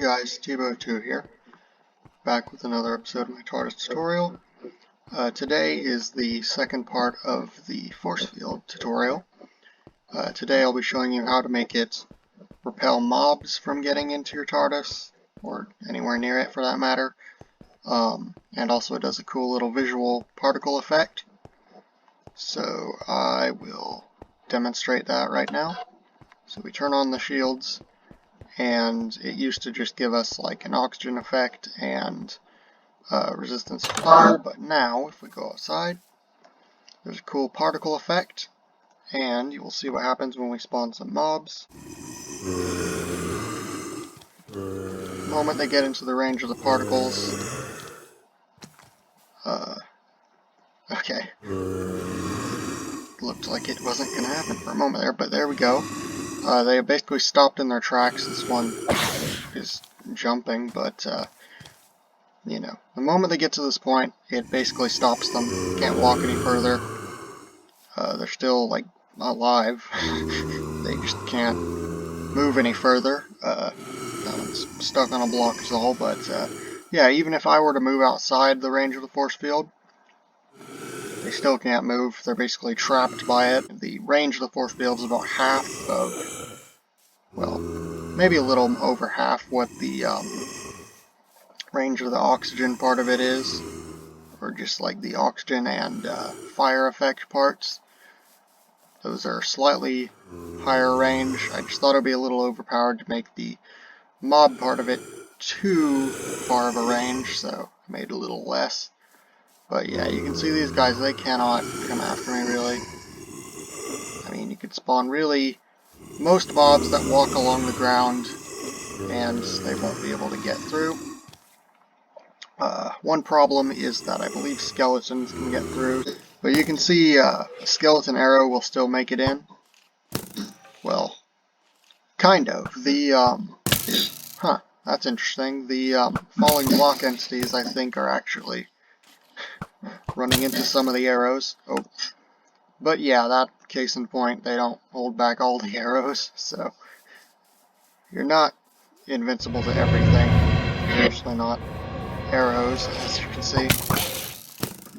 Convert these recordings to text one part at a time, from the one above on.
guys, Tbo2 here, back with another episode of my TARDIS tutorial. Today is the second part of the force field tutorial. Today I'll be showing you how to make it repel mobs from getting into your TARDIS, or anywhere near it for that matter. And also it does a cool little visual particle effect. So I will demonstrate that right now. So we turn on the shields. And it used to just give us like an oxygen effect and resistance to fire, but now if we go outside, there's a cool particle effect, and you will see what happens when we spawn some mobs. The moment they get into the range of the particles, okay, looked like it wasn't going to happen for a moment there, but there we go. They basically stopped in their tracks. This one is jumping, but you know, the moment they get to this point, it basically stops them. Can't walk any further. They're still, like, alive. They just can't move any further. That one's stuck on a block is all, but yeah, even if I were to move outside the range of the force field, they still can't move. They're basically trapped by it. The range of the force field is about half of, well, maybe a little over half what the range of the oxygen part of it is, or just like the oxygen and fire effect parts. Those are slightly higher range. I just thought it would be a little overpowered to make the mob part of it too far of a range, so I made a little less. But yeah, you can see these guys, they cannot come after me really. I mean, you could spawn really most mobs that walk along the ground and they won't be able to get through. One problem is that I believe skeletons can get through, but you can see a skeleton arrow will still make it in. Well, kind of. That's interesting. The falling block entities, I think, are actually running into some of the arrows. Oh, but yeah, that case in point, they don't hold back all the arrows, so you're not invincible to everything, especially not arrows, as you can see.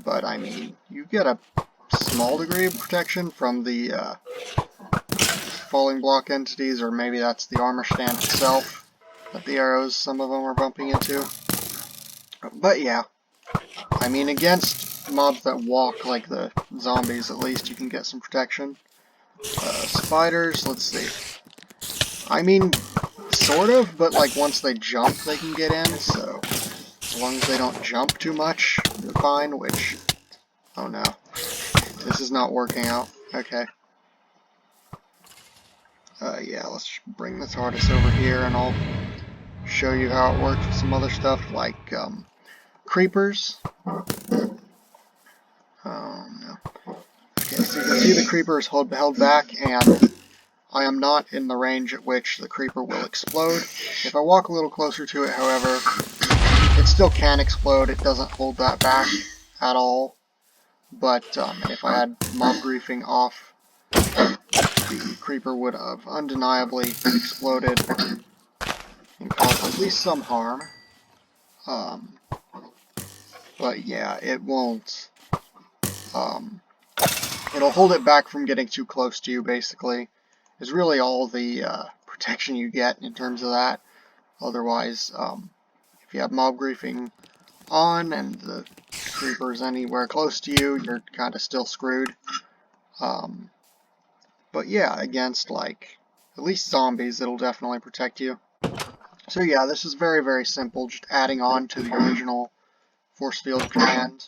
But I mean, you get a small degree of protection from the falling block entities, or maybe that's the armor stand itself that the arrows, some of them are bumping into. But yeah, I mean, against mobs that walk like the zombies, at least you can get some protection. Spiders, let's see. I mean, sort of, but like once they jump they can get in, so as long as they don't jump too much, you're fine, which, oh no, this is not working out. Okay. Yeah, let's bring the TARDIS over here and I'll show you how it works with some other stuff like creepers. Oh no. Okay, so you can see the creeper is held back, and I am not in the range at which the creeper will explode. If I walk a little closer to it, however, it still can explode. It doesn't hold that back at all. But if I had mob griefing off, the creeper would have undeniably exploded and caused at least some harm. But yeah, it won't. It'll hold it back from getting too close to you, basically. Is really all the protection you get in terms of that. Otherwise, if you have mob griefing on and the creeper's anywhere close to you, you're kind of still screwed. But yeah, against like at least zombies, it'll definitely protect you. So yeah, this is very, very simple, just adding on to the original force field command.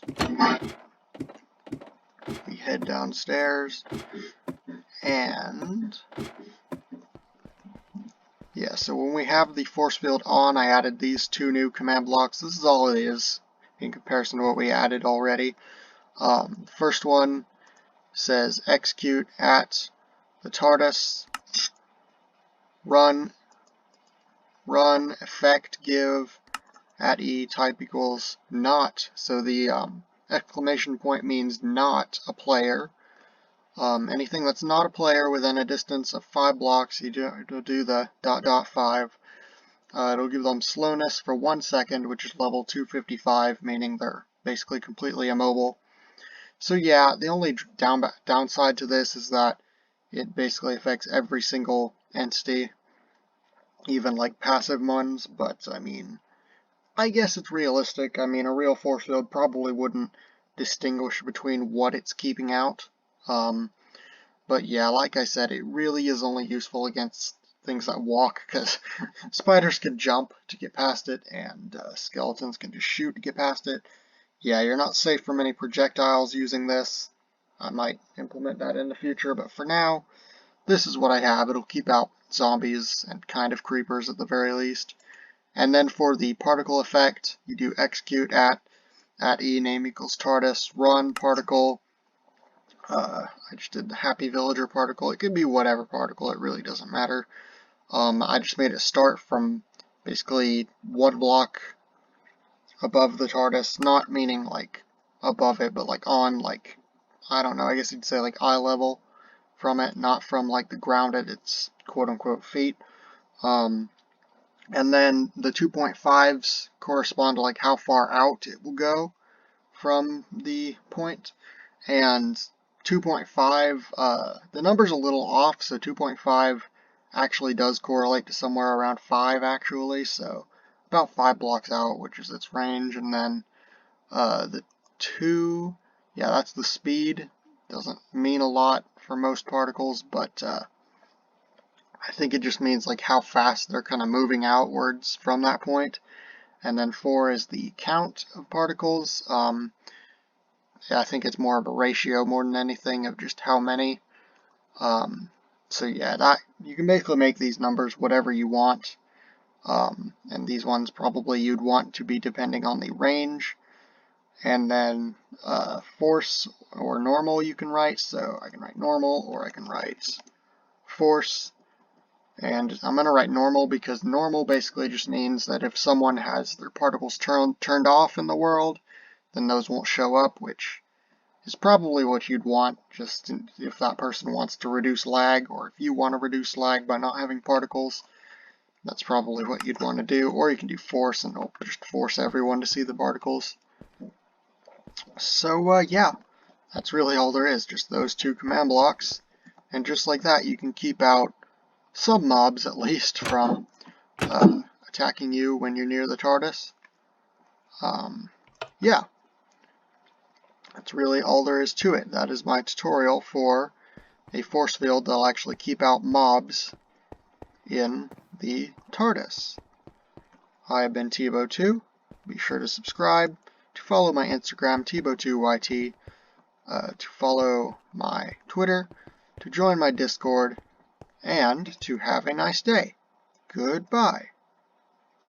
We head downstairs, and yeah, so when we have the force field on, I added these two new command blocks. This is all it is in comparison to what we added already. The first one says execute at the TARDIS, run, effect, give, at E, type equals not. So the exclamation point means not a player. Anything that's not a player within a distance of 5 blocks, you do the ... It'll give them slowness for 1 second, which is level 255, meaning they're basically completely immobile. So yeah, the only downside to this is that it basically affects every single entity, even like passive ones, but I mean, I guess it's realistic. I mean, a real force field probably wouldn't distinguish between what it's keeping out. But yeah, like I said, it really is only useful against things that walk, because spiders can jump to get past it, and skeletons can just shoot to get past it. Yeah, you're not safe from any projectiles using this. I might implement that in the future, but for now, this is what I have. It'll keep out zombies and kind of creepers at the very least. And then for the particle effect, you do execute at E, name equals TARDIS, run particle. I just did the happy villager particle. It could be whatever particle, it really doesn't matter. I just made it start from basically 1 block above the TARDIS, not meaning like above it, but like on, like, I don't know, I guess you'd say like eye level from it, not from like the ground at its quote-unquote feet. And then the 2.5s correspond to like how far out it will go from the point, and 2.5, the number's a little off, so 2.5 actually does correlate to somewhere around 5 actually, so about 5 blocks out, which is its range. And then the 2, yeah, that's the speed. Doesn't mean a lot for most particles, but I think it just means like how fast they're kind of moving outwards from that point. And then 4 is the count of particles. Yeah, I think it's more of a ratio more than anything of just how many. So yeah, that you can basically make these numbers whatever you want. And these ones probably you'd want to be depending on the range. And then force or normal you can write. So I can write normal, or I can write force. And I'm going to write normal because normal basically just means that if someone has their particles turned off in the world, then those won't show up, which is probably what you'd want, just if that person wants to reduce lag, or if you want to reduce lag by not having particles, that's probably what you'd want to do. Or you can do force, and it'll just force everyone to see the particles. So yeah, that's really all there is, just those 2 command blocks, and just like that you can keep out some mobs at least from attacking you when you're near the TARDIS. Yeah, that's really all there is to it. That is my tutorial for a force field that'll actually keep out mobs in the TARDIS. I have been Tebow2. Be sure to subscribe, to follow my Instagram, Tebow2YT, to follow my Twitter, to join my Discord, and to have a nice day. Goodbye.